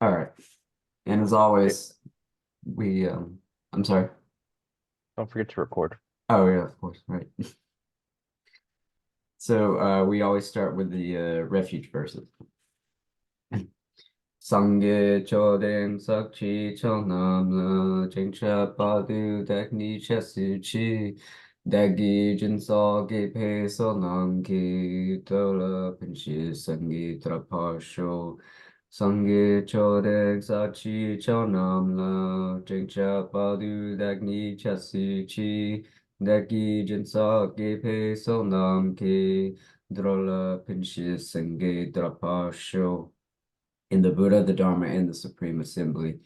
All right. And as always, we I'm sorry. Don't forget to record. Oh yeah, of course, right. So we always start with the refuge verses. Sangye choden sakchi chonam jingsha padu dakni chesu chi dagi jinso ge pe sonam ki dola pinshi sangi trapasho Sangye choden sakchi chonam jingsha padu dakni chesu chi dagi jinso ge pe sonam ki dola pinshi sangi trapasho. In the Buddha, the Dharma, and the Supreme Assembly,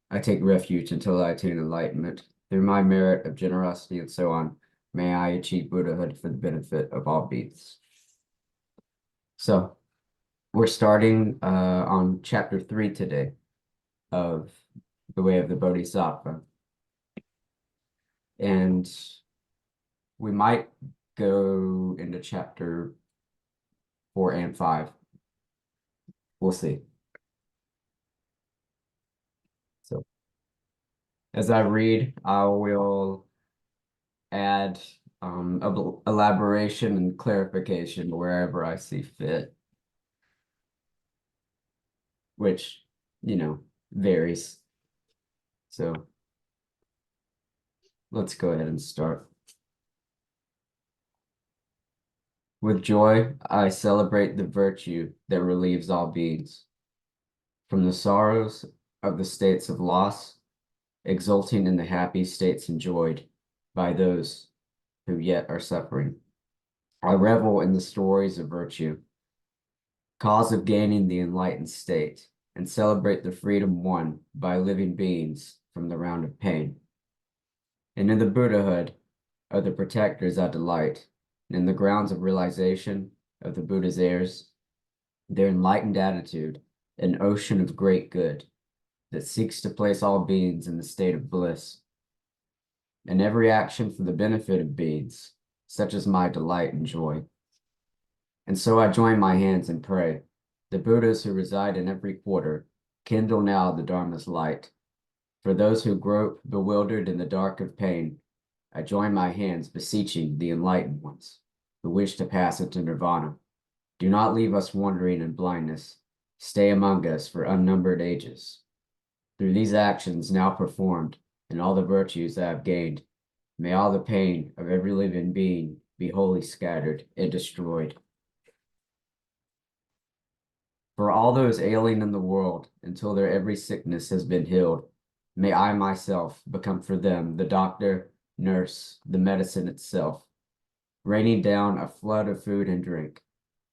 I take refuge until I attain enlightenment. Through my merit of generosity and so on, may I achieve Buddhahood for the benefit of all beings. So, we're starting on chapter 3 today of The Way of the Bodhisattva. And we might go into chapter 4 and 5. We'll see. So, as I read, I will add elaboration and clarification wherever I see fit, which, varies. So let's go ahead and start. With joy, I celebrate the virtue that relieves all beings from the sorrows of the states of loss, exulting in the happy states enjoyed by those who yet are suffering. I revel in the stories of virtue, cause of gaining the enlightened state, and celebrate the freedom won by living beings from the round of pain. And in the Buddhahood of the protectors I delight, and in the grounds of realization of the Buddha's heirs, their enlightened attitude, an ocean of great good that seeks to place all beings in the state of bliss. And every action for the benefit of beings, such as my delight and joy. And so I join my hands and pray. The Buddhas who reside in every quarter, kindle now the Dharma's light. For those who grope bewildered in the dark of pain, I join my hands beseeching the enlightened ones who wish to pass into nirvana. Do not leave us wandering in blindness. Stay among us for unnumbered ages. Through these actions now performed and all the virtues I have gained, may all the pain of every living being be wholly scattered and destroyed. For all those ailing in the world, until their every sickness has been healed, may I myself become for them the doctor, nurse, the medicine itself, raining down a flood of food and drink.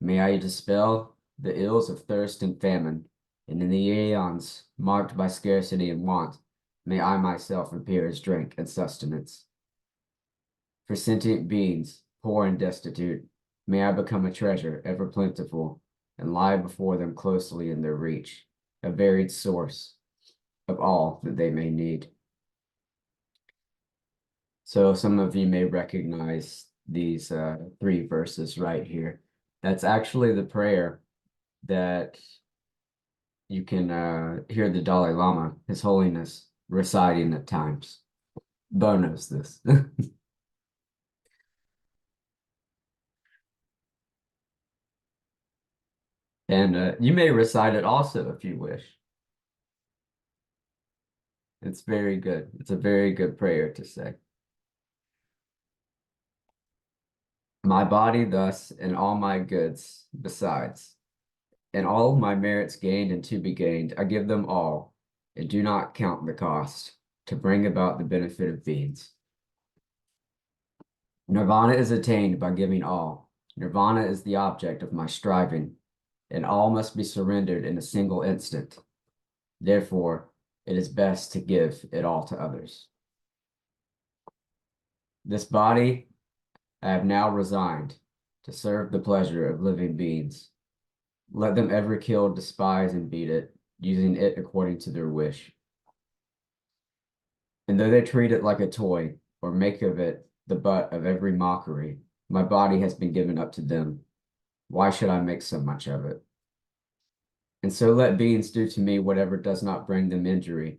May I dispel the ills of thirst and famine, and in the aeons marked by scarcity and want, may I myself appear as drink and sustenance. For sentient beings, poor and destitute, may I become a treasure ever plentiful, and lie before them closely in their reach, a varied source of all that they may need. So some of you may recognize these 3 verses right here. That's actually the prayer that you can hear the Dalai Lama, His Holiness, reciting at times. Bo knows this. And you may recite it also if you wish. It's very good. It's a very good prayer to say. My body thus, and all my goods besides, and all my merits gained and to be gained, I give them all, and do not count the cost, to bring about the benefit of beings. Nirvana is attained by giving all. Nirvana is the object of my striving, and all must be surrendered in a single instant. Therefore, it is best to give it all to others. This body I have now resigned to serve the pleasure of living beings. Let them ever kill, despise, and beat it, using it according to their wish. And though they treat it like a toy, or make of it the butt of every mockery, my body has been given up to them. Why should I make so much of it? And so let beings do to me whatever does not bring them injury.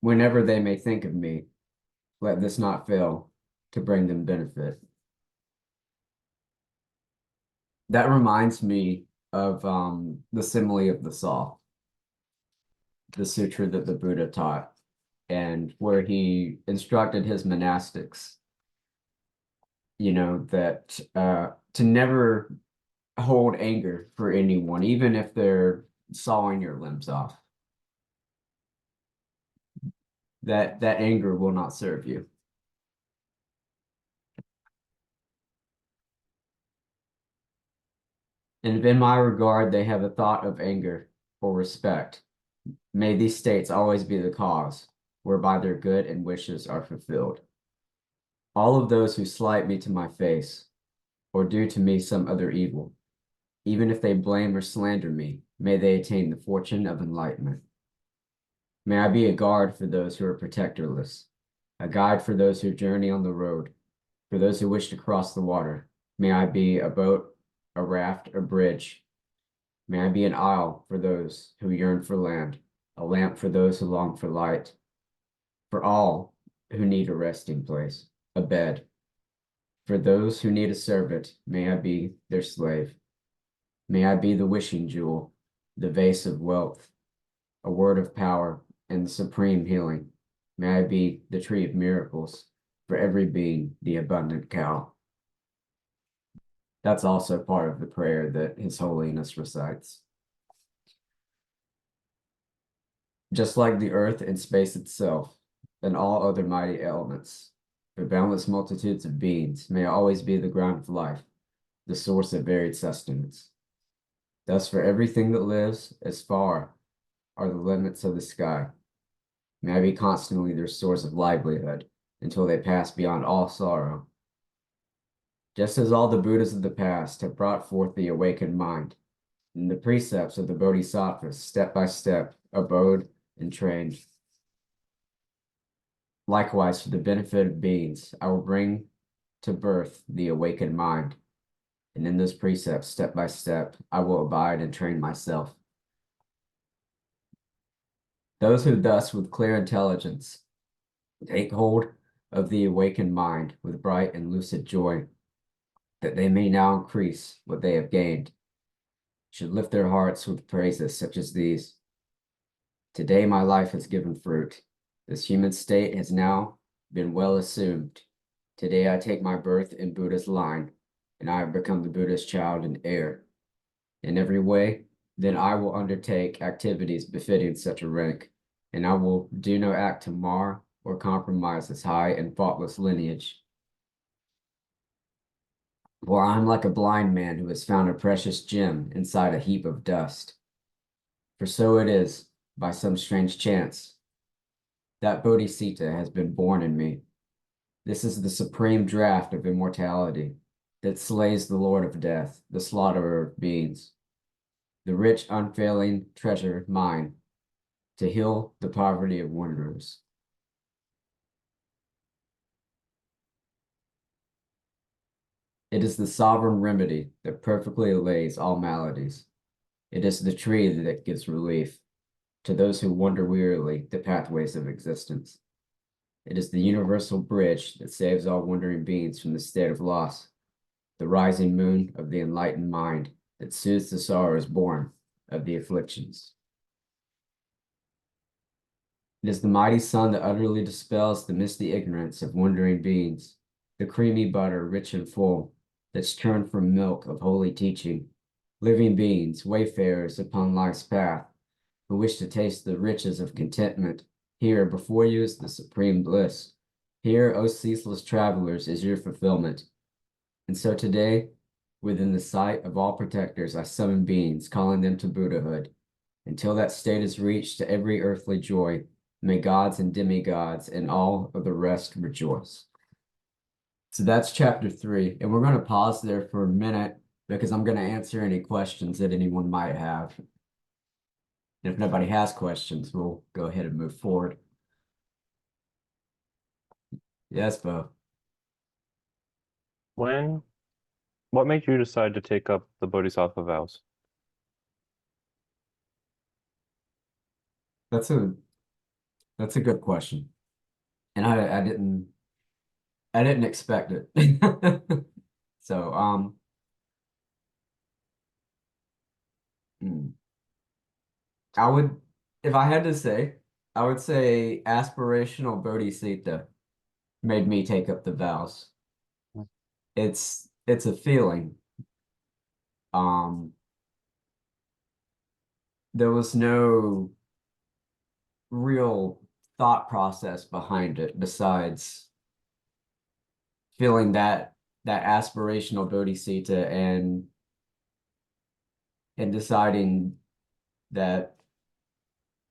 Whenever they may think of me, let this not fail to bring them benefit. That reminds me of the simile of the saw, the sutra that the Buddha taught, and where he instructed his monastics, that to never hold anger for anyone, even if they're sawing your limbs off. That anger will not serve you. And if in my regard they have a thought of anger or respect, may these states always be the cause whereby their good and wishes are fulfilled. All of those who slight me to my face, or do to me some other evil, even if they blame or slander me, may they attain the fortune of enlightenment. May I be a guard for those who are protectorless, a guide for those who journey on the road, for those who wish to cross the water. May I be a boat, a raft, a bridge. May I be an isle for those who yearn for land, a lamp for those who long for light, for all who need a resting place, a bed. For those who need a servant, may I be their slave. May I be the wishing jewel, the vase of wealth, a word of power, and the supreme healing. May I be the tree of miracles, for every being the abundant cow. That's also part of the prayer that His Holiness recites. Just like the earth and space itself, and all other mighty elements, the boundless multitudes of beings may always be the ground of life, the source of varied sustenance. Thus, for everything that lives, as far are the limits of the sky. May I be constantly their source of livelihood until they pass beyond all sorrow. Just as all the Buddhas of the past have brought forth the awakened mind, and the precepts of the Bodhisattvas step by step abode and trained. Likewise, for the benefit of beings, I will bring to birth the awakened mind, and in those precepts, step by step, I will abide and train myself. Those who thus, with clear intelligence, take hold of the awakened mind with bright and lucid joy, that they may now increase what they have gained, should lift their hearts with praises such as these. Today my life has given fruit. This human state has now been well assumed. Today I take my birth in Buddha's line, and I have become the Buddha's child and heir. In every way, then I will undertake activities befitting such a rank, and I will do no act to mar or compromise this high and faultless lineage. For I am like a blind man who has found a precious gem inside a heap of dust. For so it is, by some strange chance, that Bodhisattva has been born in me. This is the supreme draught of immortality that slays the Lord of Death, the slaughterer of beings, the rich, unfailing treasure mine, to heal the poverty of wanderers. It is the sovereign remedy that perfectly allays all maladies. It is the tree that gives relief to those who wander wearily the pathways of existence. It is the universal bridge that saves all wandering beings from the state of loss, the rising moon of the enlightened mind that soothes the sorrows born of the afflictions. It is the mighty sun that utterly dispels the misty ignorance of wandering beings, the creamy butter, rich and full, that's churned from milk of holy teaching, living beings, wayfarers upon life's path, who wish to taste the riches of contentment. Here before you is the supreme bliss. Here, O ceaseless travelers, is your fulfillment. And so today, within the sight of all protectors, I summon beings, calling them to Buddhahood. Until that state is reached, to every earthly joy, may gods and demigods and all of the rest rejoice. So that's chapter 3, and we're going to pause there for a minute because I'm going to answer any questions that anyone might have. And if nobody has questions, we'll go ahead and move forward. Yes, Bo. What made you decide to take up the Bodhisattva vows? That's a good question. And I didn't expect it. So hmm, I would if I had to say, I would say aspirational bodhisattva made me take up the vows. It's a feeling. Um there was no real thought process behind it besides feeling that aspirational bodhisattva and deciding that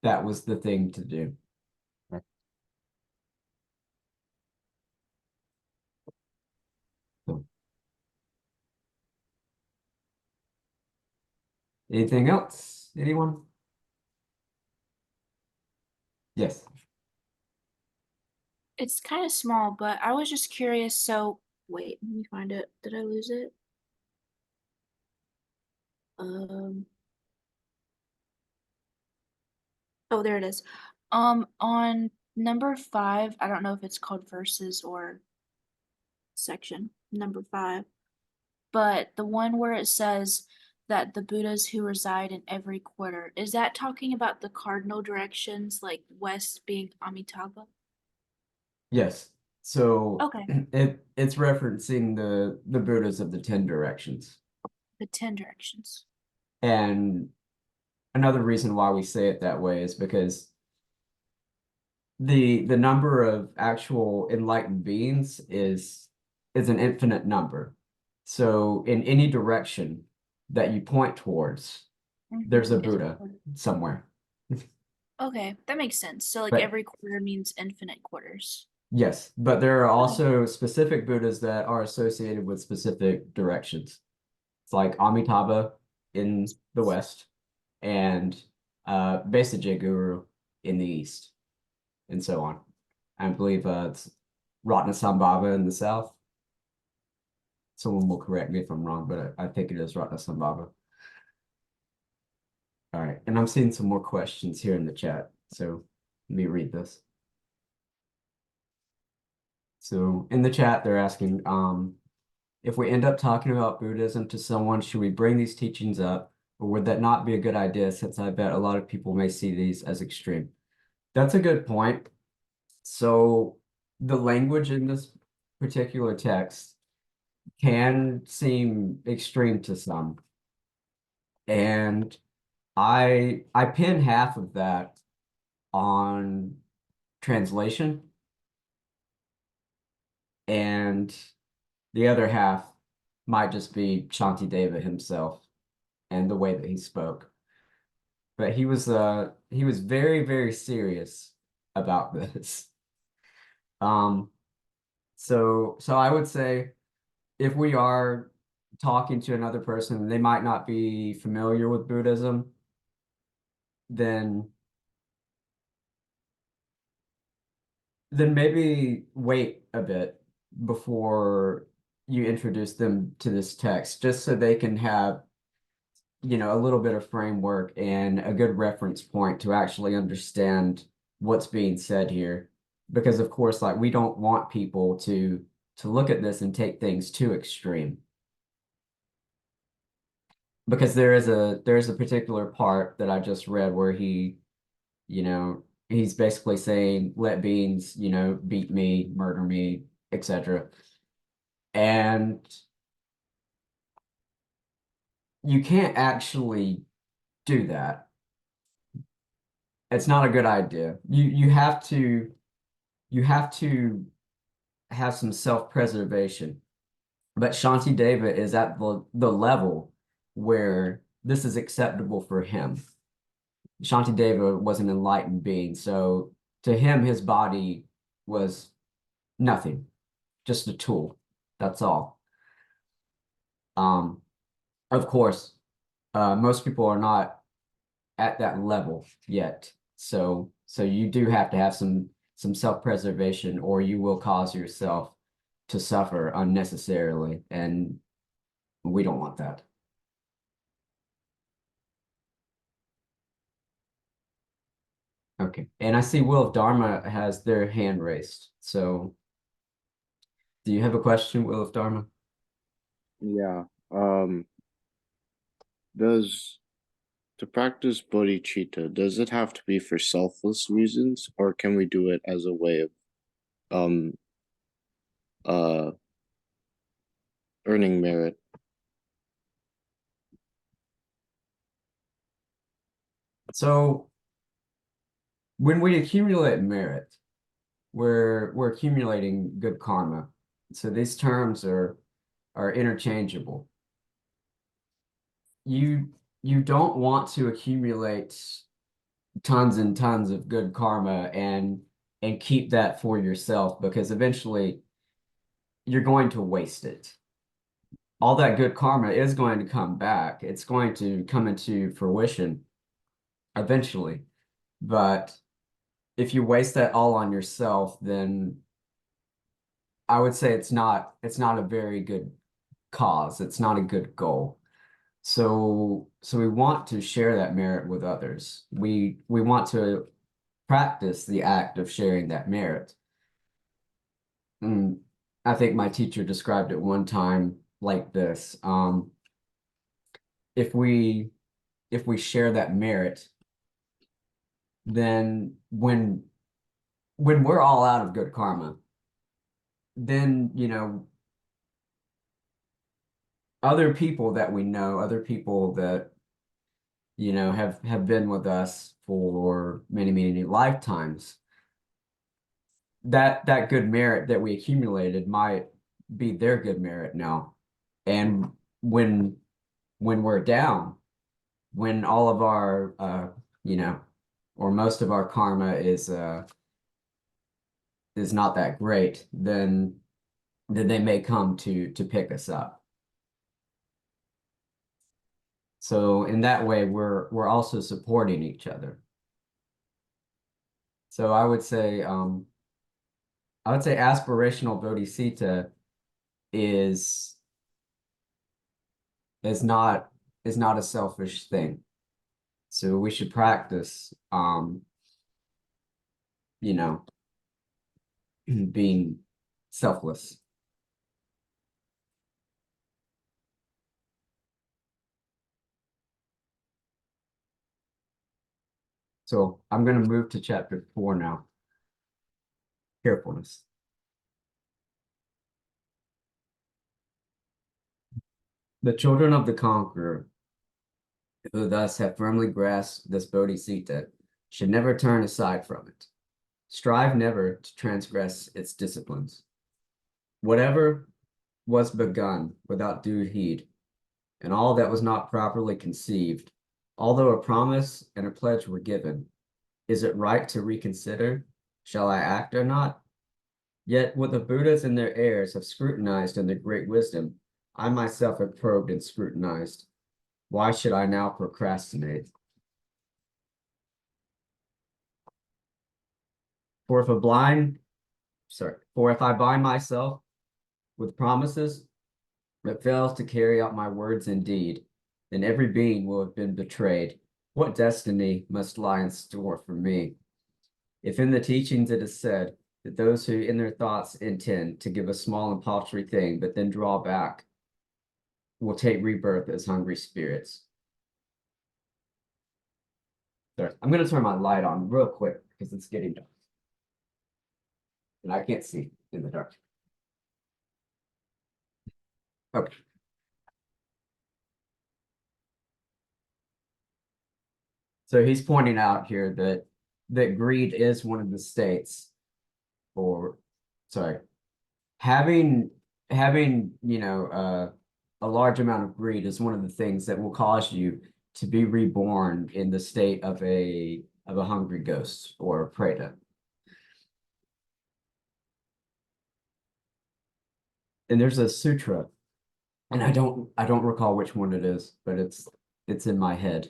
that was the thing to do. So, anything else? Anyone? Yes. It's kind of small, but I was just curious. So, wait, let me find it. Did I lose it? Um, oh, there it is. On number 5, I don't know if it's called verses or section, number 5, but the one where it says that the Buddhas who reside in every quarter, is that talking about the cardinal directions, like west being Amitabha? Yes. So Okay, it's referencing the Buddhas of the 10 directions. the 10 directions. And another reason why we say it that way is because the number of actual enlightened beings is an infinite number. So in any direction that you point towards, there's a Is a Buddha quarter. somewhere. Okay, that makes sense. So, like, But every quarter means infinite quarters. yes, but there are Okay. also specific Buddhas that are associated with specific directions. It's like Amitabha in the west and Besaja Guru in the east, and so on. I believe it's Ratnasambhava in the south. Someone will correct me if I'm wrong, but I think it is Ratnasambhava. All right, and I'm seeing some more questions here in the chat, so let me read this. So in the chat, they're asking, if we end up talking about Buddhism to someone, should we bring these teachings up, or would that not be a good idea since I bet a lot of people may see these as extreme? That's a good point. So the language in this particular text can seem extreme to some. And I pin half of that on translation and the other half might just be Shantideva himself and the way that he spoke. But he was very, very serious about this. Um so I would say if we are talking to another person and they might not be familiar with Buddhism, then maybe wait a bit before you introduce them to this text, just so they can have, a little bit of framework and a good reference point to actually understand what's being said here. Because of course, like we don't want people to look at this and take things too extreme. Because there is a particular part that I just read where he's basically saying, let beings, beat me, murder me, etc. And you can't actually do that. It's not a good idea. You have to have some self-preservation. But Shantideva is at the level where this is acceptable for him. Shantideva was an enlightened being, so to him, his body was nothing, just a tool. That's all. Of course, most people are not at that level yet. So you do have to have some self-preservation, or you will cause yourself to suffer unnecessarily, and we don't want that. Okay, and I see Will of Dharma has their hand raised. So, do you have a question, Will of Dharma? Yeah. Does to practice bodhicitta, does it have to be for selfless reasons, or can we do it as a way of um uh earning merit? So, when we accumulate merit, we're accumulating good karma. So these terms are interchangeable. You don't want to accumulate tons and tons of good karma and keep that for yourself, because eventually you're going to waste it. All that good karma is going to come back. It's going to come into fruition eventually. But if you waste that all on yourself, then I would say it's not a very good cause. It's not a good goal. So we want to share that merit with others. We want to practice the act of sharing that merit. And I think my teacher described it one time like this. If we share that merit, then when we're all out of good karma, then other people that we know, other people that have been with us for many, many lifetimes, that good merit that we accumulated might be their good merit now. And when we're down, when all of our or most of our karma is not that great, then they may come to pick us up. So in that way, we're also supporting each other. So I would say aspirational bodhicitta is is not is not a selfish thing. So we should practice you know, being selfless. So I'm going to move to chapter 4 now. Carefulness. The children of the conqueror, who thus have firmly grasped this bodhicitta, should never turn aside from it. Strive never to transgress its disciplines. Whatever was begun without due heed, and all that was not properly conceived, although a promise and a pledge were given, is it right to reconsider? Shall I act or not? Yet what the Buddhas and their heirs have scrutinized in their great wisdom, I myself have probed and scrutinized. Why should I now procrastinate? For if I bind myself with promises but fails to carry out my words in deed, then every being will have been betrayed. What destiny must lie in store for me? If in the teachings it is said that those who in their thoughts intend to give a small and paltry thing, but then draw back, will take rebirth as hungry spirits. Sorry, I'm going to turn my light on real quick because it's getting dark. And I can't see in the dark. Okay. So he's pointing out here that greed is one of the states, or sorry, having a large amount of greed is one of the things that will cause you to be reborn in the state of a hungry ghost or a preta. And there's a sutra, and I don't recall which one it is, but it's in my head,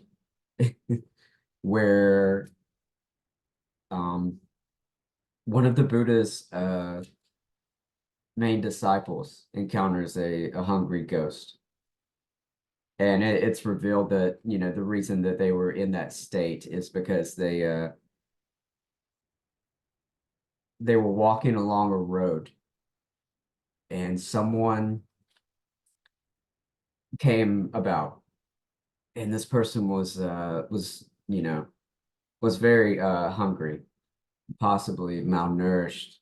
where one of the Buddha's main disciples encounters a hungry ghost. And it's revealed that, the reason that they were in that state is because they were walking along a road, and someone came about, and this person was was very hungry, possibly malnourished,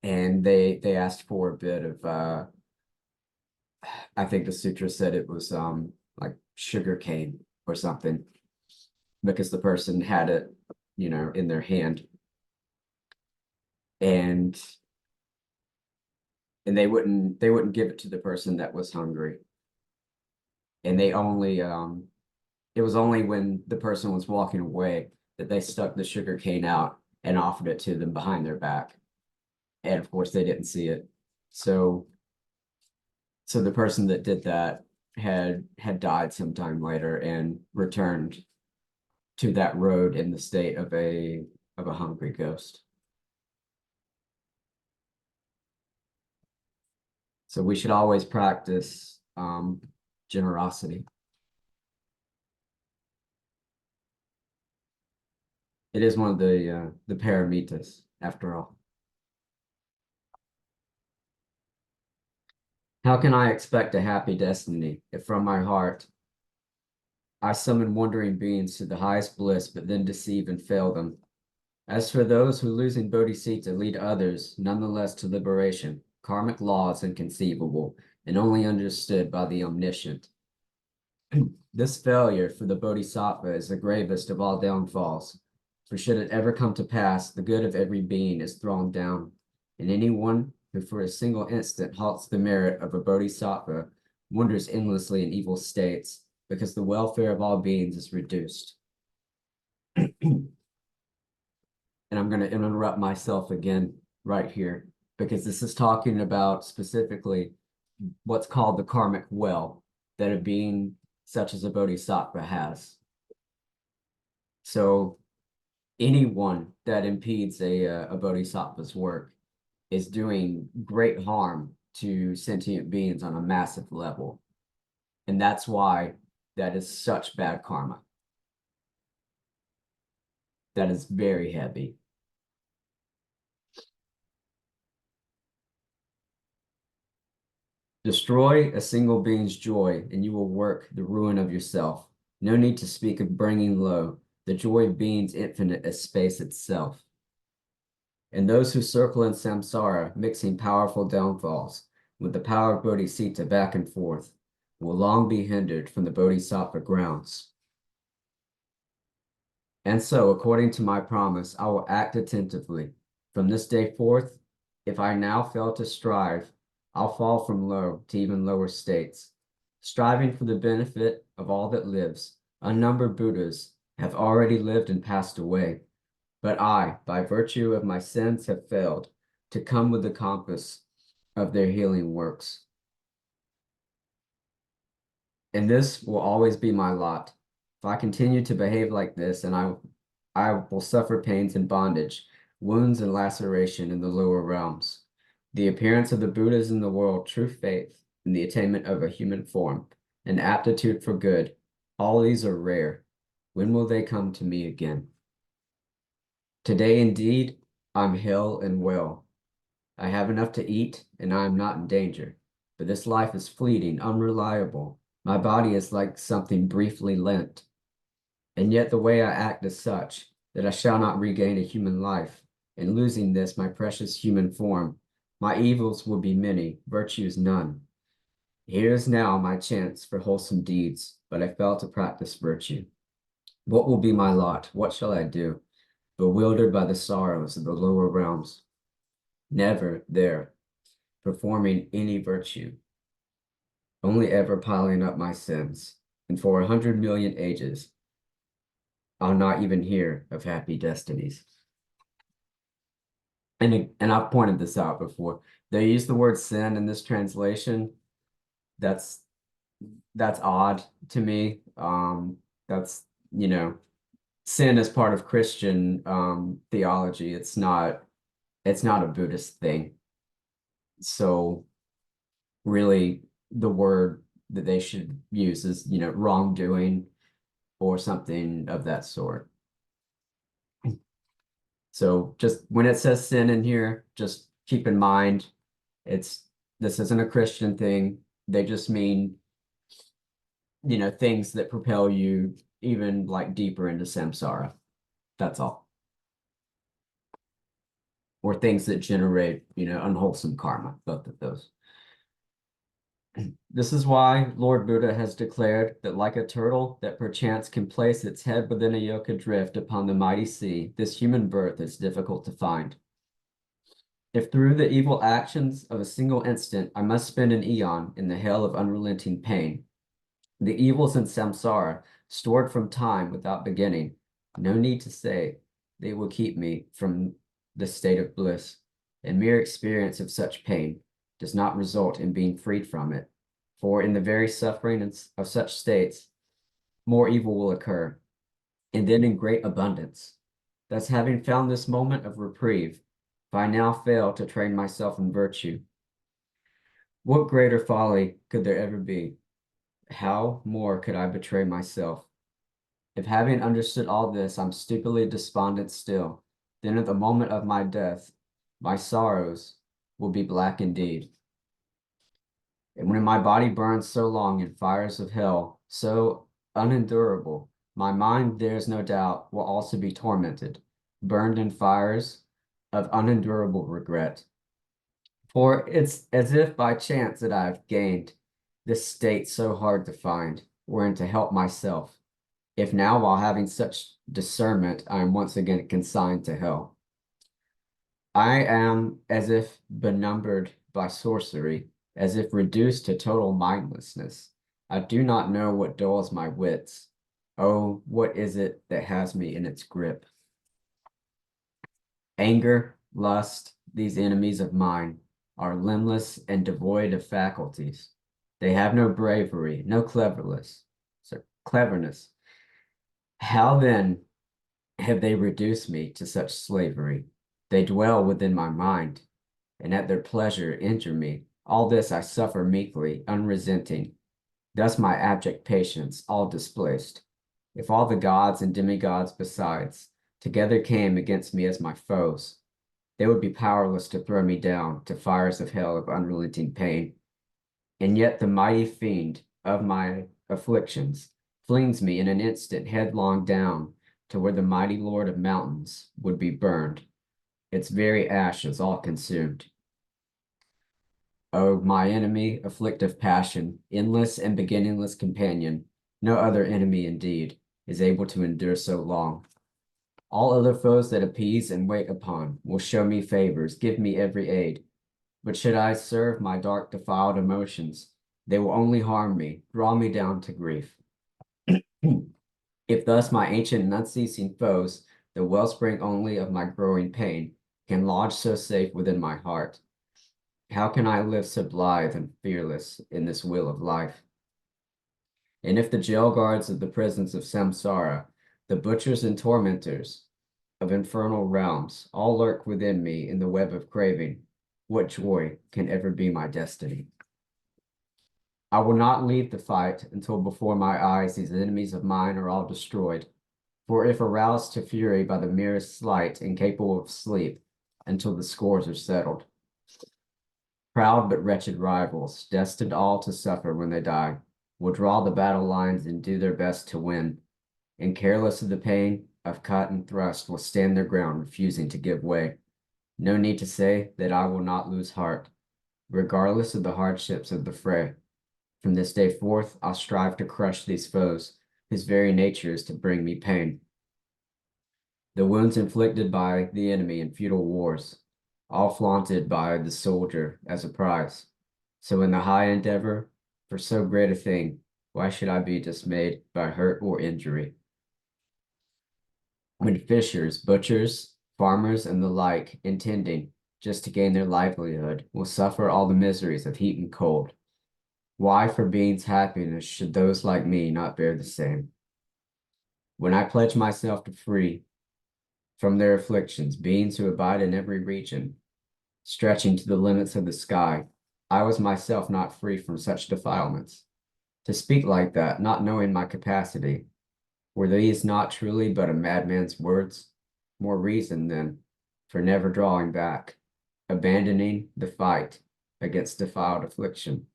and they asked for a bit of I think the sutra said it was like sugar cane or something, because the person had it, in their hand, and they wouldn't give it to the person that was hungry, and they only it was only when the person was walking away that they stuck the sugar cane out and offered it to them behind their back, and of course they didn't see it. So the person that did that had died sometime later and returned to that road in the state of a hungry ghost. So we should always practice generosity. It is one of the paramitas, after all. How can I expect a happy destiny if from my heart I summon wandering beings to the highest bliss, but then deceive and fail them? As for those who losing Bodhisattva lead others nonetheless to liberation, karmic law is inconceivable and only understood by the omniscient. This failure for the Bodhisattva is the gravest of all downfalls, for should it ever come to pass, the good of every being is thrown down, and anyone who for a single instant halts the merit of a Bodhisattva wanders endlessly in evil states, because the welfare of all beings is reduced. And I'm going to interrupt myself again right here, because this is talking about specifically what's called the karmic well that a being such as a bodhisattva has. So anyone that impedes a bodhisattva's work is doing great harm to sentient beings on a massive level. And that's why that is such bad karma. That is very heavy. Destroy a single being's joy, and you will work the ruin of yourself. No need to speak of bringing low the joy of beings infinite as space itself. And those who circle in samsara, mixing powerful downfalls with the power of bodhisattva back and forth, will long be hindered from the bodhisattva grounds. And so, according to my promise, I will act attentively. From this day forth, if I now fail to strive, I'll fall from low to even lower states. Striving for the benefit of all that lives, unnumbered Buddhas have already lived and passed away. But I, by virtue of my sins, have failed to come with the compass of their healing works. And this will always be my lot. If I continue to behave like this, and I will suffer pains and bondage, wounds and laceration in the lower realms. The appearance of the Buddhas in the world, true faith, and the attainment of a human form, and aptitude for good, all these are rare. When will they come to me again? Today, indeed, I'm hale and well. I have enough to eat, and I am not in danger. But this life is fleeting, unreliable. My body is like something briefly lent. And yet the way I act is such that I shall not regain a human life. In losing this, my precious human form, my evils will be many, virtues none. Here is now my chance for wholesome deeds, but I fail to practice virtue. What will be my lot? What shall I do? Bewildered by the sorrows of the lower realms. Never there, performing any virtue. Only ever piling up my sins. And for 100 million ages, I'll not even hear of happy destinies. And I've pointed this out before. They use the word sin in this translation. That's odd to me. That's, sin is part of Christian theology. It's not a Buddhist thing. So really the word that they should use is, wrongdoing or something of that sort. So just when it says sin in here, just keep in mind, this isn't a Christian thing. They just mean, things that propel you even like deeper into samsara. That's all. Or things that generate, unwholesome karma, both of those. This is why Lord Buddha has declared that like a turtle that perchance can place its head within a yoke adrift upon the mighty sea, this human birth is difficult to find. If through the evil actions of a single instant I must spend an eon in the hell of unrelenting pain, the evils in samsara, stored from time without beginning, no need to say, they will keep me from the state of bliss, and mere experience of such pain does not result in being freed from it. For in the very suffering of such states, more evil will occur, and then in great abundance. Thus, having found this moment of reprieve, if I now fail to train myself in virtue, what greater folly could there ever be? How more could I betray myself? If having understood all this, I'm stupidly despondent still, then at the moment of my death, my sorrows will be black indeed. And when my body burns so long in fires of hell, so unendurable, my mind, there's no doubt, will also be tormented, burned in fires of unendurable regret. For it's as if by chance that I have gained this state so hard to find, wherein to help myself, if now, while having such discernment, I am once again consigned to hell. I am as if benumbered by sorcery, as if reduced to total mindlessness. I do not know what dulls my wits. Oh, what is it that has me in its grip? Anger, lust, these enemies of mine, are limbless and devoid of faculties. They have no bravery, no cleverness. How then have they reduced me to such slavery? They dwell within my mind, and at their pleasure injure me. All this I suffer meekly, unresenting. Thus my abject patience, all displaced. If all the gods and demigods besides together came against me as my foes, they would be powerless to throw me down to fires of hell of unrelenting pain. And yet the mighty fiend of my afflictions flings me in an instant headlong down to where the mighty Lord of mountains would be burned, its very ashes all consumed. O my enemy, afflictive passion, endless and beginningless companion, no other enemy indeed is able to endure so long. All other foes that appease and wait upon will show me favors, give me every aid. But should I serve my dark defiled emotions, they will only harm me, draw me down to grief. If thus my ancient and unceasing foes, the wellspring only of my growing pain, can lodge so safe within my heart, how can I live so blithe and fearless in this wheel of life? And if the jail guards of the prisons of samsara, the butchers and tormentors of infernal realms, all lurk within me in the web of craving, what joy can ever be my destiny? I will not leave the fight until before my eyes these enemies of mine are all destroyed. For if aroused to fury by the merest slight, incapable of sleep, until the scores are settled. Proud but wretched rivals, destined all to suffer when they die, will draw the battle lines and do their best to win, and careless of the pain of cut and thrust will stand their ground, refusing to give way. No need to say that I will not lose heart, regardless of the hardships of the fray. From this day forth, I'll strive to crush these foes, whose very nature is to bring me pain. The wounds inflicted by the enemy in futile wars, all flaunted by the soldier as a prize. So in the high endeavor for so great a thing, why should I be dismayed by hurt or injury? When fishers, butchers, farmers, and the like, intending just to gain their livelihood, will suffer all the miseries of heat and cold, why for being's happiness should those like me not bear the same? When I pledge myself to free from their afflictions, beings who abide in every region, stretching to the limits of the sky, I was myself not free from such defilements. To speak like that, not knowing my capacity, were these not truly but a madman's words? more reason then for never drawing back, abandoning the fight against defiled affliction.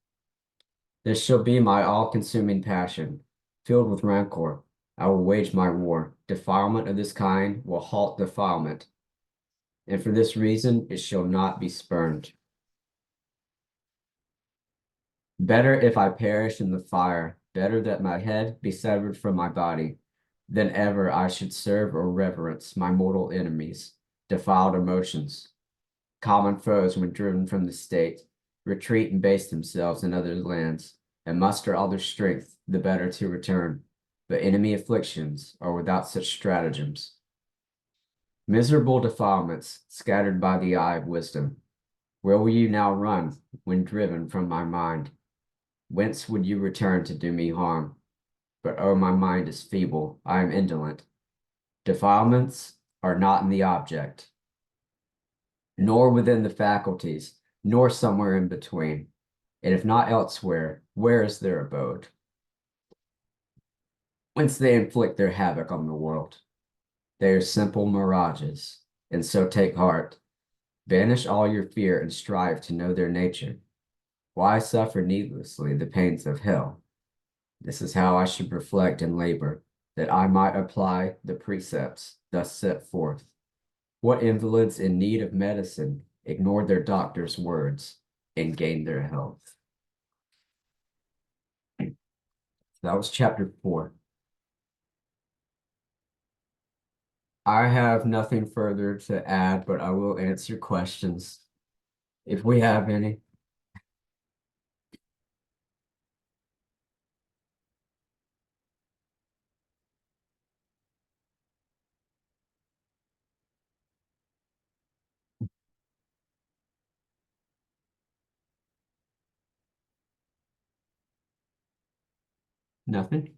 This shall be my all-consuming passion, filled with rancor. I will wage my war. Defilement of this kind will halt defilement, and for this reason it shall not be spurned. Better if I perish in the fire, better that my head be severed from my body, than ever I should serve or reverence my mortal enemies, defiled emotions. Common foes, when driven from the state, retreat and base themselves in other lands, and muster all their strength the better to return. But enemy afflictions are without such stratagems. Miserable defilements scattered by the eye of wisdom, where will you now run when driven from my mind? Whence would you return to do me harm? But oh, my mind is feeble, I am indolent. Defilements are not in the object, nor within the faculties, nor somewhere in between. And if not elsewhere, where is their abode? Whence they inflict their havoc on the world. They are simple mirages, and so take heart. Banish all your fear and strive to know their nature. Why suffer needlessly the pains of hell? This is how I should reflect and labor, that I might apply the precepts thus set forth. What invalids in need of medicine ignore their doctor's words and gain their health? That was chapter 4. I have nothing further to add, but I will answer questions if we have any. Nothing?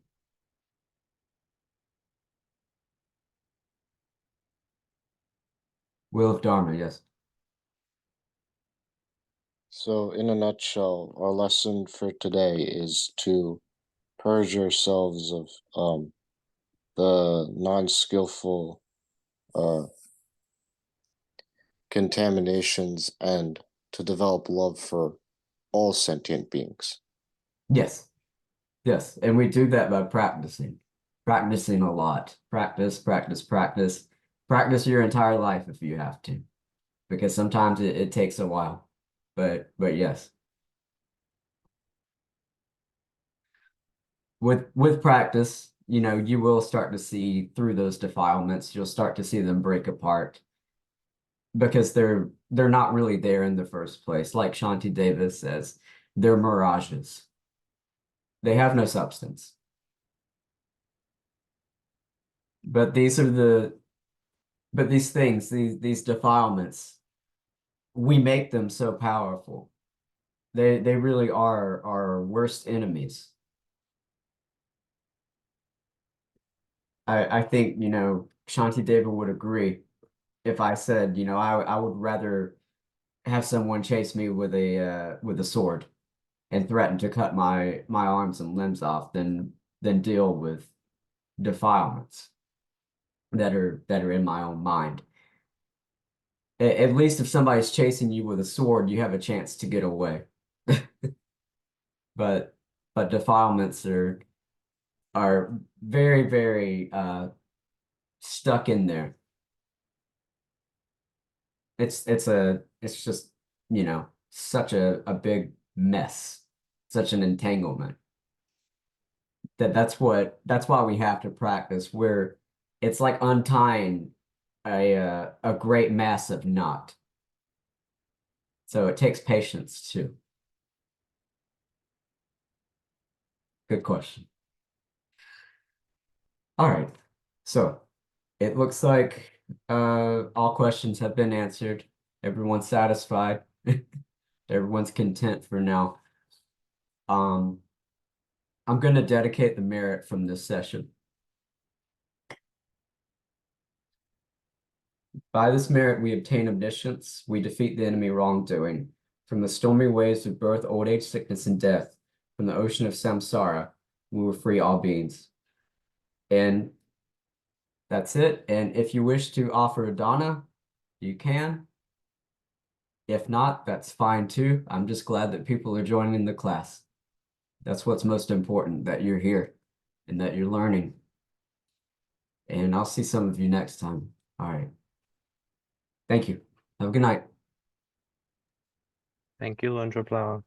Will of Dharma, yes. So, in a nutshell, our lesson for today is to purge yourselves of the non-skillful contaminations and to develop love for all sentient beings. Yes. Yes. And we do that by practicing. Practicing a lot. Practice, practice, practice. Practice your entire life if you have to. Because sometimes it takes a while. But yes. With practice, you will start to see through those defilements. You'll start to see them break apart because they're not really there in the first place. Like Shanti Davis says, they're mirages. They have no substance. But these things, these defilements, we make them so powerful. They really are our worst enemies. I think, Shanti Deva would agree if I said, I would rather have someone chase me with a sword and threaten to cut my arms and limbs off than deal with defilements that are in my own mind. At least if somebody's chasing you with a sword, you have a chance to get away. But defilements are very, very stuck in there. It's just, such a big mess, such an entanglement. That's why we have to practice, where it's like untying a great massive knot. So it takes patience too. Good question. All right. So it looks like all questions have been answered. Everyone's satisfied. Everyone's content for now. I'm going to dedicate the merit from this session. By this merit, we obtain omniscience. We defeat the enemy wrongdoing. From the stormy waves of birth, old age, sickness, and death, from the ocean of samsara, we will free all beings. And That's it. And if you wish to offer a dana, you can. If not, that's fine too. I'm just glad that people are joining the class. That's what's most important, that you're here and that you're learning. And I'll see some of you next time. All right. Thank you. Have a good night. Thank you, Lunch Flower.